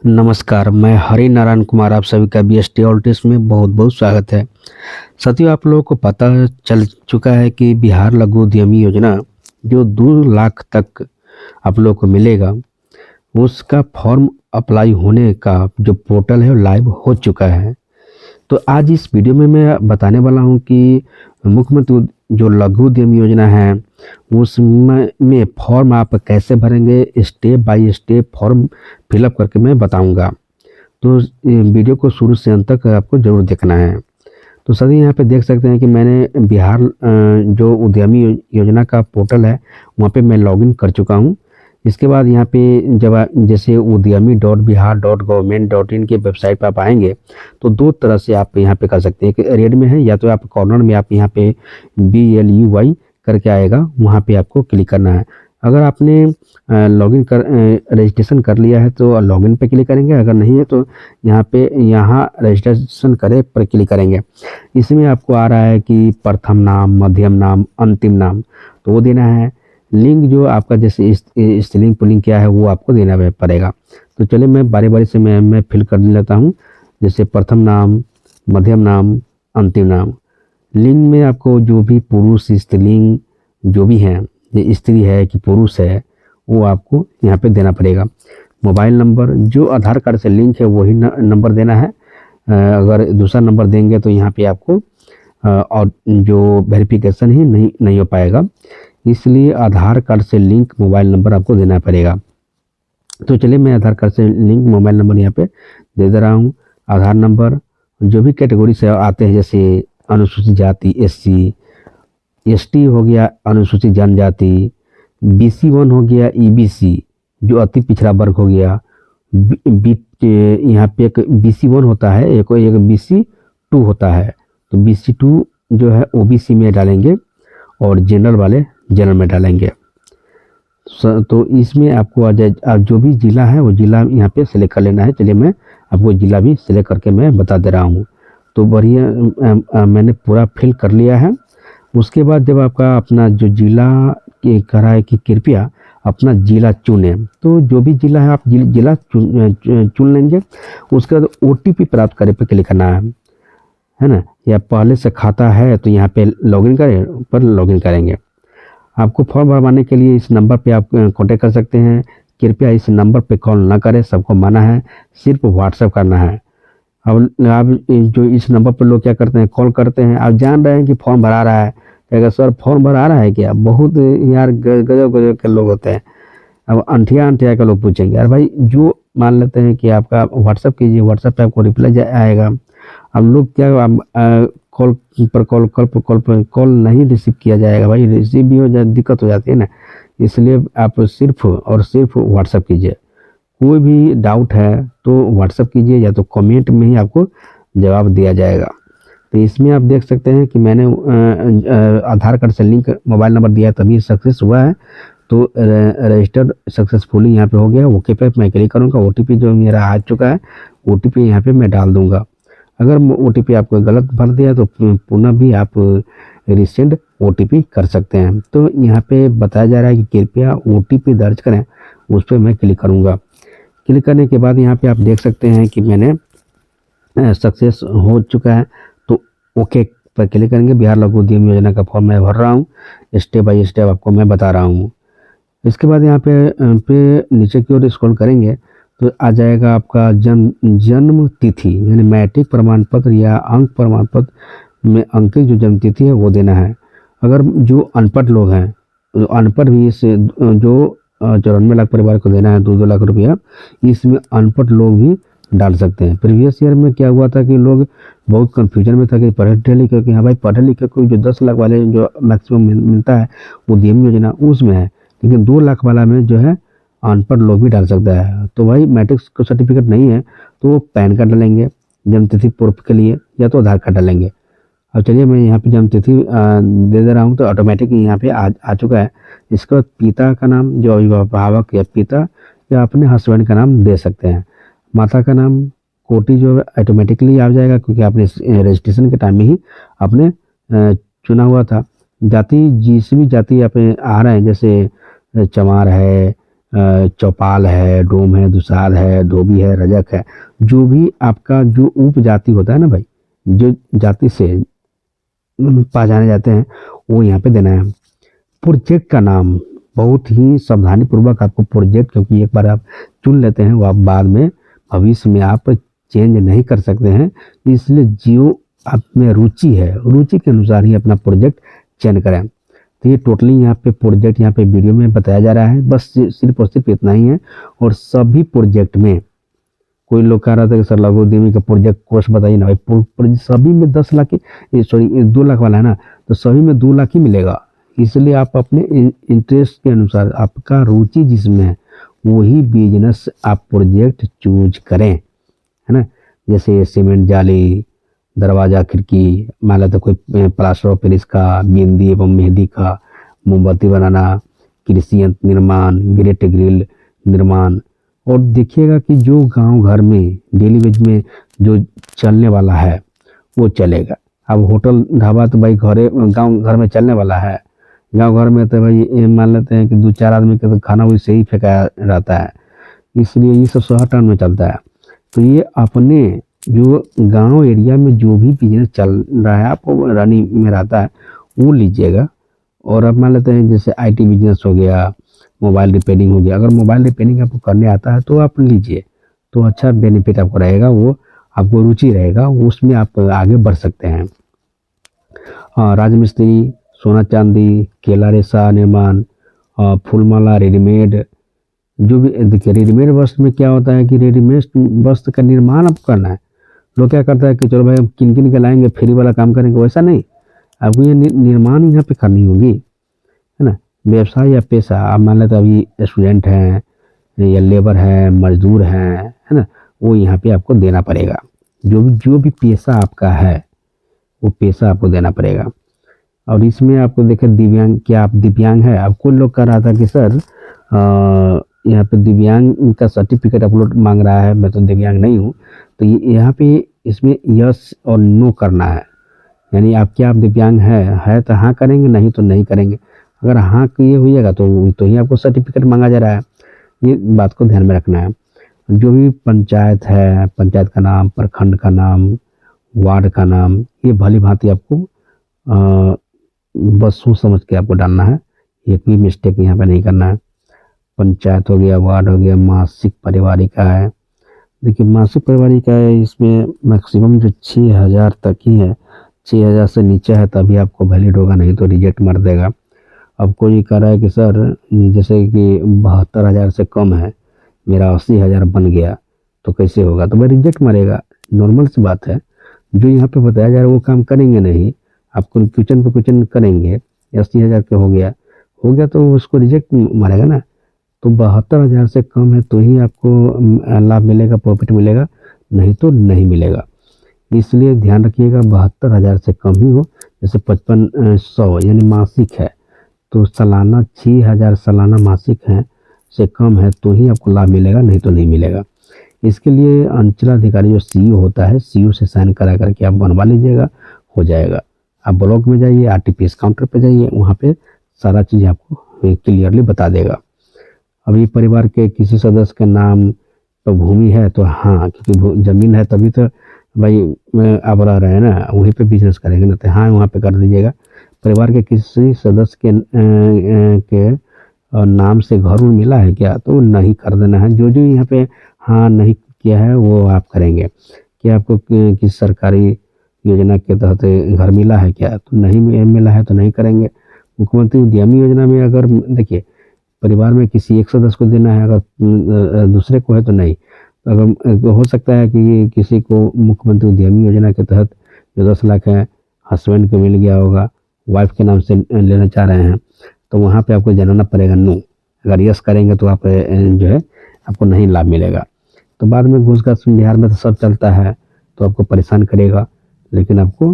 नमस्कार, मैं हरि नारायण कुमार आप सभी का बीएसटी ऑल्टिस में बहुत बहुत स्वागत है। साथियों, आप लोगों को पता चल चुका है कि बिहार लघु उद्यमी योजना जो 2 लाख तक आप लोगों को मिलेगा, उसका फॉर्म अप्लाई होने का जो पोर्टल है वो लाइव हो चुका है। तो आज इस वीडियो में मैं बताने वाला हूं कि मुख्यमंत्री जो लघु उद्यम योजना है उसमें फॉर्म आप कैसे भरेंगे, step by step form fill up करके मैं बताऊंगा। तो वीडियो को शुरू से अंत तक आपको जरूर देखना है। तो सभी यहाँ पे देख सकते हैं कि मैंने बिहार जो उद्यमी योजना का पोर्टल है वहाँ पे मैं लॉगिन कर चुका हूँ। इसके बाद यहाँ पे जब जैसे udyami.bihar.gov.in की वेबसाइट पर आप आएंगे तो 2 तरह से आप यहाँ पे कर सकते हैं। एक रेड में है, या तो आप कॉर्नर में आप यहाँ पे BLUY करके आएगा, वहाँ पे आपको क्लिक करना है। अगर आपने लॉगिन कर रजिस्ट्रेशन कर लिया है तो लॉगिन पे क्लिक करेंगे, अगर नहीं है तो यहाँ रजिस्ट्रेशन करे पर क्लिक करेंगे। इसमें आपको आ रहा है कि प्रथम नाम, मध्यम नाम, अंतिम नाम, तो वो देना है। लिंक जो आपका जैसे स्त्रीलिंग पुल्लिंग क्या है वो आपको देना पड़ेगा। तो चलिए मैं बारी बारी से मैं फिल कर लेता हूँ। जैसे प्रथम नाम, मध्यम नाम, अंतिम नाम। लिंग में आपको जो भी पुरुष स्त्रीलिंग जो भी है, ये स्त्री है कि पुरुष है, वो आपको यहाँ पे देना पड़ेगा। मोबाइल नंबर जो आधार कार्ड से लिंक है वही नंबर देना है। अगर दूसरा नंबर देंगे तो यहाँ पे आपको और जो वेरिफिकेशन ही नहीं हो पाएगा, इसलिए आधार कार्ड से लिंक मोबाइल नंबर आपको देना पड़ेगा। तो चलिए मैं आधार कार्ड से लिंक मोबाइल नंबर यहाँ पे दे रहा हूँ। आधार नंबर जो भी कैटेगरी से आते हैं, जैसे अनुसूचित जाति SC, ST हो गया अनुसूचित जनजाति, BC1 हो गया EBC जो अति पिछड़ा वर्ग हो गया। यहाँ पे एक BC1 होता है, एक BC2 होता है। तो BC2 जो है OBC में डालेंगे और जनरल वाले जनरल में डालेंगे। तो इसमें आपको आ जाए जो भी जिला है वो जिला यहाँ पे सिलेक्ट कर लेना है। चलिए मैं आपको जिला भी सिलेक्ट करके मैं बता दे रहा हूँ। तो बढ़िया मैंने पूरा फिल कर लिया है। उसके बाद जब आपका अपना जो जिला कह रहा है कि कृपया अपना जिला चुनें, तो जो भी जिला है आप जिला चुन लेंगे। उसके बाद OTP प्राप्त करे पे क्लिक करना है ना, या पहले से खाता है तो यहाँ पे लॉगिन करें पर लॉगिन करेंगे। आपको फॉर्म भरवाने के लिए इस नंबर पे आप कांटेक्ट कर सकते हैं। कृपया इस नंबर पे कॉल ना करें, सबको मना है, सिर्फ व्हाट्सएप करना है। अब आप जो इस नंबर पर लोग क्या करते हैं, कॉल करते हैं, आप जान रहे हैं कि फॉर्म भरा रहा है, कहेगा सर फॉर्म भरा रहा है क्या। बहुत यार गजब गजब के लोग होते हैं। अब अंठिया के लोग पूछेंगे, यार भाई जो मान लेते हैं कि आपका व्हाट्सएप कीजिए, व्हाट्सएप पे आपको रिप्लाई आएगा। अब लोग क्या कॉल नहीं रिसीव किया जाएगा, भाई रिसीव भी हो जाए दिक्कत हो जाती है ना। इसलिए आप सिर्फ और सिर्फ व्हाट्सएप कीजिए। कोई भी डाउट है तो व्हाट्सएप कीजिए, या तो कमेंट में ही आपको जवाब दिया जाएगा। तो इसमें आप देख सकते हैं कि मैंने आधार कार्ड से लिंक मोबाइल नंबर दिया तभी सक्सेस हुआ है। तो रजिस्टर्ड सक्सेसफुली यहाँ पे हो गया। ओके पे मैं क्लिक करूँगा। OTP जो मेरा आ चुका है, OTP यहाँ पे मैं डाल दूँगा। अगर OTP आपको गलत भर दिया तो पुनः भी आप रिसेंड OTP कर सकते हैं। तो यहाँ पे बताया जा रहा है कि कृपया OTP दर्ज करें, उस पर मैं क्लिक करूँगा। क्लिक करने के बाद यहाँ पे आप देख सकते हैं कि मैंने सक्सेस हो चुका है। तो ओके पर क्लिक करेंगे। बिहार लघु उद्यम योजना का फॉर्म मैं भर रहा हूँ, स्टेप बाय स्टेप आपको मैं बता रहा हूँ। इसके बाद यहाँ पे नीचे की ओर स्क्रॉल करेंगे तो आ जाएगा आपका जन्म तिथि, यानी मैट्रिक प्रमाण पत्र या अंक प्रमाण पत्र में अंकित जो जन्म तिथि है वो देना है। अगर जो अनपढ़ लोग हैं, अनपढ़ भी इस जो 94 लाख परिवार को देना है 2-2 लाख रुपया, इसमें अनपढ़ लोग भी डाल सकते हैं। प्रीवियस ईयर में क्या हुआ था कि लोग बहुत कंफ्यूजन में था कि पढ़े लिखे कि हाँ भाई पढ़े लिखे को जो 10 लाख वाले जो मैक्सिमम मिलता है उद्यमी योजना उसमें है, लेकिन 2 लाख वाला में जो है अनपढ़ लोग भी डाल सकता है। तो भाई मैट्रिक का सर्टिफिकेट नहीं है तो वो पैन कार्ड डालेंगे जन्मतिथि प्रूफ के लिए, या तो आधार कार्ड डालेंगे। अब चलिए मैं यहाँ पे जन्मतिथि दे रहा हूँ तो ऑटोमेटिक यहाँ पे आ चुका है। इसके बाद पिता का नाम जो अभिभावक या पिता या अपने हस्बैंड का नाम दे सकते हैं। माता का नाम कोटि जो है ऑटोमेटिकली आ जाएगा, क्योंकि आपने रजिस्ट्रेशन के टाइम में ही आपने चुना हुआ था। जाति जिस भी जाति आप आ रहे हैं, जैसे चमार है चौपाल है, डोम है, दुसाध है, धोबी है, रजक है, जो भी आपका जो उपजाति होता है ना भाई, जो जाति से पहचाने जाते हैं, वो यहाँ पे देना है। प्रोजेक्ट का नाम बहुत ही सावधानी पूर्वक आपको प्रोजेक्ट, क्योंकि एक बार आप चुन लेते हैं वो आप बाद में भविष्य में आप चेंज नहीं कर सकते हैं, इसलिए जो आप में रुचि है, रुचि के अनुसार ही अपना प्रोजेक्ट चयन करें। तो ये टोटली यहाँ पे प्रोजेक्ट यहाँ पे वीडियो में बताया जा रहा है, बस सिर्फ और सिर्फ इतना ही है। और सभी प्रोजेक्ट में कोई लोग कह रहा था कि सर लघु उद्यमी का प्रोजेक्ट कोर्स बताइए ना भाई, सभी में 10 लाख की, सॉरी 2 लाख वाला है ना, तो सभी में 2 लाख ही मिलेगा। इसलिए आप अपने इंटरेस्ट के अनुसार, आपका रुचि जिसमें है वही बिजनेस आप प्रोजेक्ट चूज करें, है ना। जैसे सीमेंट जाली, दरवाजा खिड़की, मान लेते कोई प्लास्टर ऑफ पेरिस का, बिंदी एवं मेहंदी का, मोमबत्ती बनाना, कृषि यंत्र निर्माण, ग्रेट ग्रिल निर्माण। और देखिएगा कि जो गांव घर में डेली वेज में जो चलने वाला है वो चलेगा। अब होटल ढाबा तो भाई गांव घर में चलने वाला है, गांव घर में तो भाई मान लेते हैं कि 2-4 आदमी का तो खाना वैसे ही फेंका रहता है, इसलिए ये सब शहर टाउन में चलता है। तो ये अपने जो गांव एरिया में जो भी बिजनेस चल रहा है, आपको रनिंग में रहता है, वो लीजिएगा। और अब मान लेते हैं जैसे आईटी बिजनेस हो गया, मोबाइल रिपेयरिंग हो गया, अगर मोबाइल रिपेयरिंग आपको करने आता है तो आप लीजिए, तो अच्छा बेनिफिट आपको रहेगा, वो आपको रुचि रहेगा, उसमें आप आगे बढ़ सकते हैं। हाँ, राजमिस्त्री, सोना चांदी, केला रेशा निर्माण, फूलमाला, रेडीमेड, जो भी देखिए रेडीमेड वस्त्र में क्या होता है कि रेडीमेड वस्त्र का निर्माण आपको करना है। लोग क्या करता है कि चलो भाई हम किन किन के लाएंगे, फ्री वाला काम करेंगे, वैसा नहीं, आपको ये निर्माण यहाँ पे करनी होगी, है ना। व्यवसाय या पेशा, आप मान लेते अभी स्टूडेंट हैं या लेबर है, मजदूर हैं, है ना, वो यहाँ पे आपको देना पड़ेगा। जो भी पेशा आपका है वो पेशा आपको देना पड़ेगा। और इसमें आपको देखे दिव्यांग, क्या आप दिव्यांग है? अब कोई लोग कह रहा था कि सर यहाँ पे दिव्यांग का सर्टिफिकेट अपलोड मांग रहा है, मैं तो दिव्यांग नहीं हूँ। तो यहाँ पे इसमें यस और नो करना है, यानी आप क्या आप दिव्यांग है तो हाँ करेंगे, नहीं तो नहीं करेंगे। अगर हाँ ये होइएगा तो ही आपको सर्टिफिकेट मांगा जा रहा है, ये बात को ध्यान में रखना है। जो भी पंचायत है, पंचायत का नाम, प्रखंड का नाम, वार्ड का नाम, ये भली भांति आपको बस सोच समझ के आपको डालना है, एक भी मिस्टेक यहाँ पे नहीं करना है। पंचायत हो गया, वार्ड हो गया, मासिक पारिवारिक आय, देखिए मासिक पारिवारिक आय इसमें मैक्सिमम जो 6,000 तक ही है, 6,000 से नीचे है तभी आपको वैलिड होगा, नहीं तो रिजेक्ट मार देगा। अब कोई कह रहा है कि सर जैसे कि 72,000 से कम है, मेरा 80,000 बन गया तो कैसे होगा, तो भाई रिजेक्ट मारेगा, नॉर्मल सी बात है। जो यहाँ पे बताया जा रहा है वो काम करेंगे नहीं, आपको क्वेश्चन पे क्वेश्चन करेंगे, 80,000 का हो गया तो उसको रिजेक्ट मारेगा ना। तो 72,000 से कम है तो ही आपको लाभ मिलेगा, प्रॉफिट मिलेगा, नहीं तो नहीं मिलेगा। इसलिए ध्यान रखिएगा 72,000 से कम ही हो, जैसे 5500 यानी मासिक है तो सालाना 6,000 सालाना मासिक है से कम है तो ही आपको लाभ मिलेगा, नहीं तो नहीं मिलेगा। इसके लिए अंचलाधिकारी जो सीईओ होता है, सीईओ से साइन करा करके आप बनवा लीजिएगा, हो जाएगा। आप ब्लॉक में जाइए, आरटीपीएस काउंटर पे जाइए, वहाँ पे सारा चीज़ आपको क्लियरली बता देगा। अभी परिवार के किसी सदस्य के नाम तो भूमि है तो हाँ, क्योंकि जमीन है तभी तो भाई आप रह रहे हैं ना, वहीं पे बिजनेस करेंगे ना, तो हाँ वहाँ पे कर दीजिएगा। परिवार के किसी सदस्य के नाम से घर मिला है क्या, तो नहीं कर देना है। जो यहाँ पे हाँ नहीं किया है वो आप करेंगे। क्या आपको किसी सरकारी योजना के तहत घर मिला है क्या, तो नहीं मिला है तो नहीं करेंगे। मुख्यमंत्री उद्यमी योजना में अगर देखिए परिवार में किसी एक सदस्य को देना है, अगर दूसरे को है तो नहीं। अगर हो सकता है कि किसी को मुख्यमंत्री उद्यमी योजना के तहत जो 10 लाख है हस्बैंड को मिल गया होगा, वाइफ के नाम से लेना चाह रहे हैं, तो वहाँ पे आपको जनाना पड़ेगा नो। अगर यस करेंगे तो आप जो है आपको नहीं लाभ मिलेगा। तो बाद में घूस घास बिहार में तो सब चलता है तो आपको परेशान करेगा, लेकिन आपको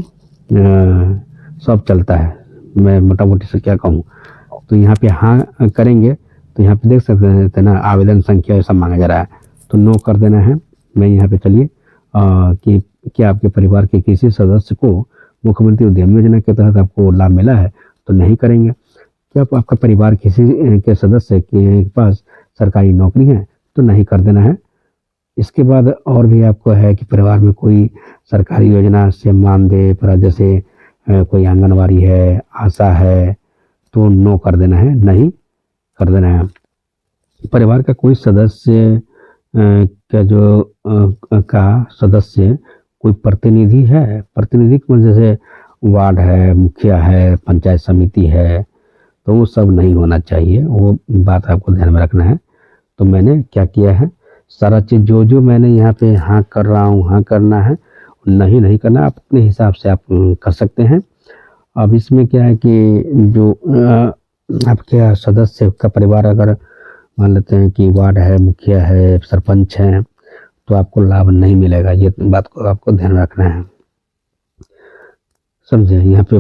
सब चलता है, मैं मोटा मोटी से क्या कहूँ। तो यहाँ पे हाँ करेंगे तो यहाँ पे देख सकते हैं ना, आवेदन संख्या ऐसा मांगा जा रहा है तो नो कर देना है। मैं यहाँ पे चलिए कि क्या आपके परिवार के किसी सदस्य को मुख्यमंत्री उद्यमी योजना के तहत आपको लाभ मिला है, तो नहीं करेंगे। क्या आपका परिवार किसी के सदस्य के पास सरकारी नौकरी है तो नहीं कर देना है। इसके बाद और भी आपको है कि परिवार में कोई सरकारी योजना से मानदेय पर जैसे कोई आंगनवाड़ी है, आशा है, तो नो कर देना है, नहीं कर देना है। परिवार का कोई सदस्य का जो का सदस्य कोई प्रतिनिधि है, प्रतिनिधि को जैसे वार्ड है, मुखिया है, पंचायत समिति है, तो वो सब नहीं होना चाहिए, वो बात आपको ध्यान में रखना है। तो मैंने क्या किया है, सारा चीज़ जो मैंने यहाँ पे हाँ कर रहा हूँ, हाँ करना है, नहीं नहीं करना, आप अपने हिसाब से आप कर सकते हैं। अब इसमें क्या है कि जो आपके सदस्य का परिवार अगर मान लेते हैं कि वार्ड है, मुखिया है, सरपंच हैं, तो आपको लाभ नहीं मिलेगा, ये बात को आपको ध्यान में रखना है, समझे। यहाँ पे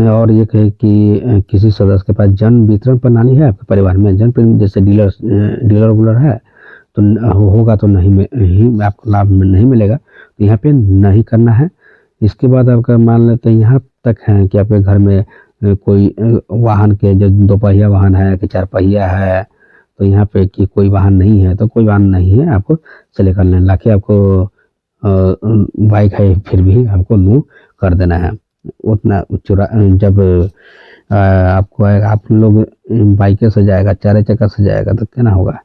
और ये कहे कि किसी सदस्य के पास जन वितरण प्रणाली है आपके परिवार में, जैसे डीलर वूलर है तो होगा तो नहीं आपको लाभ नहीं मिलेगा, तो यहाँ पे नहीं करना है। इसके बाद आपका मान लेते हैं यहाँ तक है कि आपके घर में कोई वाहन के जो 2 पहिया वाहन है कि 4 पहिया है, तो यहाँ पे कि कोई वाहन नहीं है तो कोई वाहन नहीं है, आपको सेलेक्ट कर लेना। लाके आपको बाइक है फिर भी आपको नो कर देना है। उतना जब आपको आप लोग बाइक से जाएगा, 4 चक्का से जाएगा तो क्या ना होगा,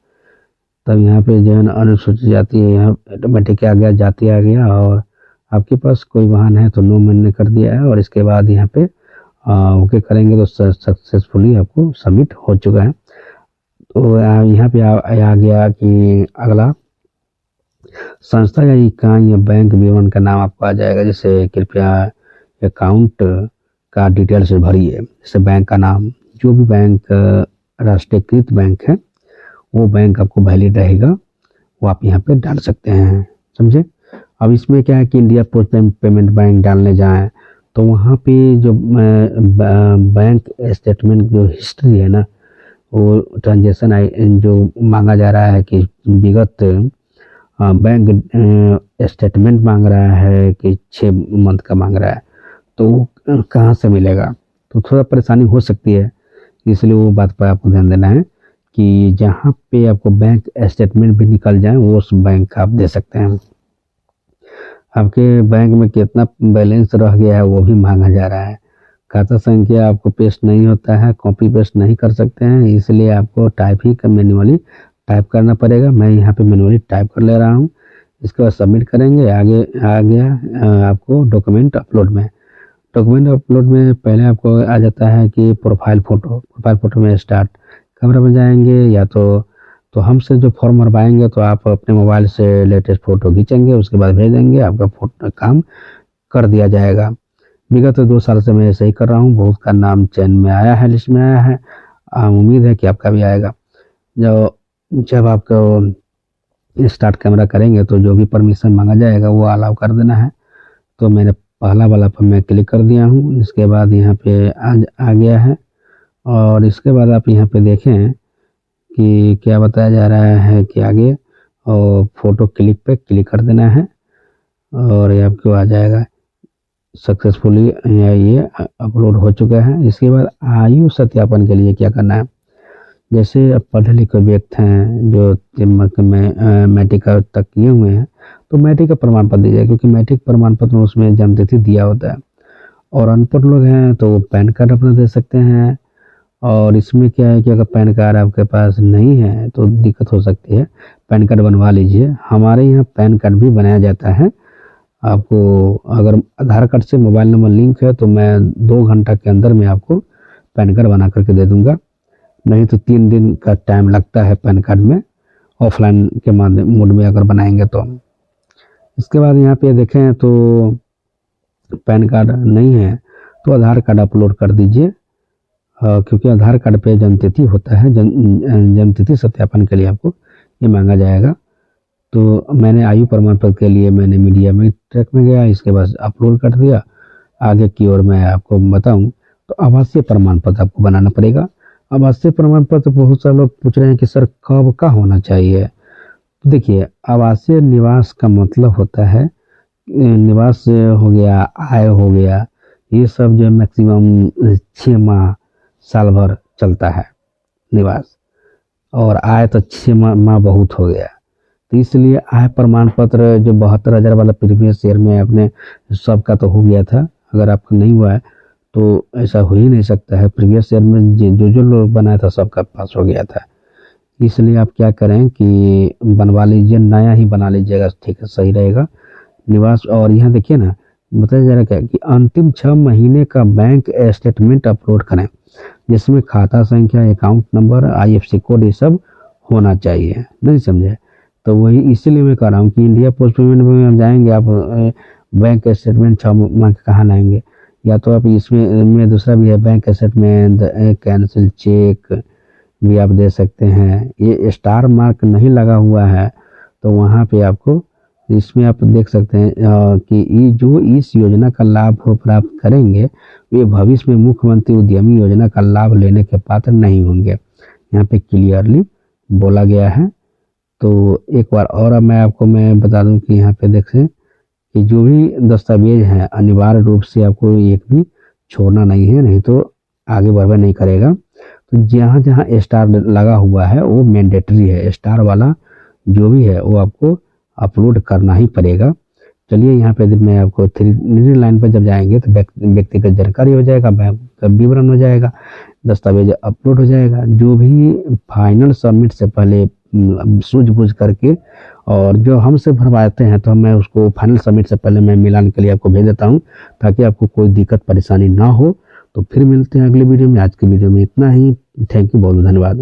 तब यहाँ पे जो है ना अनुसूचित जाति है, यहाँ ऑटोमेटिक आ गया, जाति आ गया, और आपके पास कोई वाहन है तो नो मैंने कर दिया है, और इसके बाद यहाँ पे ओके करेंगे तो सक्सेसफुली आपको सबमिट हो चुका है। तो यहाँ पे आ गया कि अगला संस्था या इकाई या बैंक विवरण का नाम आपको आ जाएगा, जैसे कृपया अकाउंट का डिटेल्स भरिए, जैसे बैंक का नाम, जो भी बैंक राष्ट्रीयकृत बैंक है वो बैंक आपको वैलिड रहेगा, वो आप यहाँ पे डाल सकते हैं, समझे। अब इसमें क्या है कि इंडिया पोस्ट पेमेंट बैंक डालने जाएं तो वहाँ पे जो बैंक स्टेटमेंट जो हिस्ट्री है ना, वो ट्रांजेक्शन जो मांगा जा रहा है कि विगत बैंक स्टेटमेंट मांग रहा है कि 6 मंथ का मांग रहा है, तो कहाँ से मिलेगा, तो थोड़ा परेशानी हो सकती है। इसलिए वो बात पर आपको ध्यान देना है कि जहाँ पे आपको बैंक स्टेटमेंट भी निकल जाए वो उस बैंक का आप दे सकते हैं। आपके बैंक में कितना बैलेंस रह गया है वो भी मांगा जा रहा है। खाता संख्या आपको पेस्ट नहीं होता है, कॉपी पेस्ट नहीं कर सकते हैं, इसलिए आपको टाइप ही मैन्युअली टाइप करना पड़ेगा। मैं यहाँ पे मैन्युअली टाइप कर ले रहा हूँ। इसके बाद सबमिट करेंगे। आगे आ गया आपको डॉक्यूमेंट अपलोड में। डॉक्यूमेंट अपलोड में पहले आपको आ जाता है कि प्रोफाइल फ़ोटो में स्टार्ट कैमरा में जाएंगे, या तो हमसे जो फॉर्म भरवाएंगे तो आप अपने मोबाइल से लेटेस्ट फ़ोटो खींचेंगे, उसके बाद भेज देंगे, आपका फोटो काम कर दिया जाएगा। विगत 2 साल से मैं ऐसे ही कर रहा हूँ, बहुत का नाम चयन में आया है, लिस्ट में आया है, उम्मीद है कि आपका भी आएगा। जब आपको स्टार्ट कैमरा करेंगे तो जो भी परमिशन मांगा जाएगा वो अलाउ कर देना है। तो मैंने पहला वाला पर मैं क्लिक कर दिया हूँ। इसके बाद यहाँ पे आ गया है, और इसके बाद आप यहाँ पे देखें कि क्या बताया जा रहा है कि आगे और फ़ोटो क्लिक पे क्लिक कर देना है, और ये आपको आ जाएगा सक्सेसफुली ये अपलोड हो चुका है। इसके बाद आयु सत्यापन के लिए क्या करना है, जैसे अब पढ़े लिखे व्यक्ति हैं जो मैट्रिक तक किए हुए हैं तो मैट्रिक का प्रमाण पत्र दीजिए, क्योंकि मैट्रिक प्रमाण पत्र में उसमें जन्म तिथि दिया होता है। और अनपढ़ लोग हैं तो पैन कार्ड अपना दे सकते हैं। और इसमें क्या है कि अगर पैन कार्ड आपके पास नहीं है तो दिक्कत हो सकती है, पैन कार्ड बनवा लीजिए। हमारे यहाँ पैन कार्ड भी बनाया जाता है। आपको अगर आधार कार्ड से मोबाइल नंबर लिंक है तो मैं 2 घंटा के अंदर में आपको पैन कार्ड बना करके दे दूंगा, नहीं तो 3 दिन का टाइम लगता है पैन कार्ड में, ऑफलाइन के माध्यम मोड में अगर बनाएंगे तो। इसके बाद यहाँ पे देखें तो पैन कार्ड नहीं है तो आधार कार्ड अपलोड कर दीजिए, क्योंकि आधार कार्ड पे जन्मतिथि होता है। जन्मतिथि सत्यापन के लिए आपको ये मांगा जाएगा। तो मैंने आयु प्रमाण पत्र के लिए मैंने मीडिया में ट्रैक में गया, इसके बाद अपलोड कर दिया। आगे की ओर मैं आपको बताऊं तो आवासीय प्रमाण पत्र आपको बनाना पड़ेगा। आवासीय प्रमाण पत्र बहुत सारे लोग पूछ रहे हैं कि सर कब का होना चाहिए। तो देखिए, आवासीय निवास का मतलब होता है निवास हो गया, आय हो गया, ये सब जो मैक्सिमम 6 माह साल भर चलता है निवास। और आय तो 6 माह बहुत हो गया। तो इसलिए आय प्रमाण पत्र जो 72,000 वाला प्रीवियस ईयर में आपने सबका तो हो गया था, अगर आपका नहीं हुआ है तो ऐसा हो ही नहीं सकता है। प्रीवियस ईयर में जो लोग बनाया था सबका पास हो गया था। इसलिए आप क्या करें कि बनवा लीजिए, नया ही बना लीजिएगा, ठीक है, सही रहेगा। निवास और यहाँ देखिए ना, बताया जा रहा है क्या कि अंतिम 6 महीने का बैंक स्टेटमेंट अपलोड करें, जिसमें खाता संख्या, अकाउंट नंबर, आईएफएससी कोड ये सब होना चाहिए। नहीं समझे? तो वही इसीलिए मैं कह रहा हूँ कि इंडिया पोस्ट पेमेंट में हम जाएंगे, आप बैंक स्टेटमेंट 6 माह का कहाँ लाएंगे? या तो आप इसमें दूसरा भी है, बैंक स्टेटमेंट, कैंसिल चेक भी आप दे सकते हैं। ये स्टार मार्क नहीं लगा हुआ है तो वहाँ पे आपको इसमें आप देख सकते हैं कि ये जो इस योजना का लाभ हो प्राप्त करेंगे वे भविष्य में मुख्यमंत्री उद्यमी योजना का लाभ लेने के पात्र नहीं होंगे, यहाँ पे क्लियरली बोला गया है। तो एक बार और अब मैं बता दूं कि यहाँ पे देखें कि जो भी दस्तावेज हैं अनिवार्य रूप से आपको एक भी छोड़ना नहीं है, नहीं तो आगे बढ़ नहीं करेगा। तो जहाँ जहाँ स्टार लगा हुआ है वो मैंडेटरी है, स्टार वाला जो भी है वो आपको अपलोड करना ही पड़ेगा। चलिए यहाँ पे मैं आपको 3 लाइन पर जब जाएंगे तो व्यक्तिगत जानकारी हो जाएगा, बैंक का विवरण हो जाएगा, दस्तावेज अपलोड हो जाएगा। जो भी फाइनल सबमिट से पहले सूझबूझ करके और जो हमसे भरवाते हैं तो मैं उसको फाइनल सबमिट से पहले मैं मिलान के लिए आपको भेज देता हूँ, ताकि आपको कोई दिक्कत परेशानी ना हो। तो फिर मिलते हैं अगले वीडियो में। आज की वीडियो में इतना ही। थैंक यू, बहुत धन्यवाद।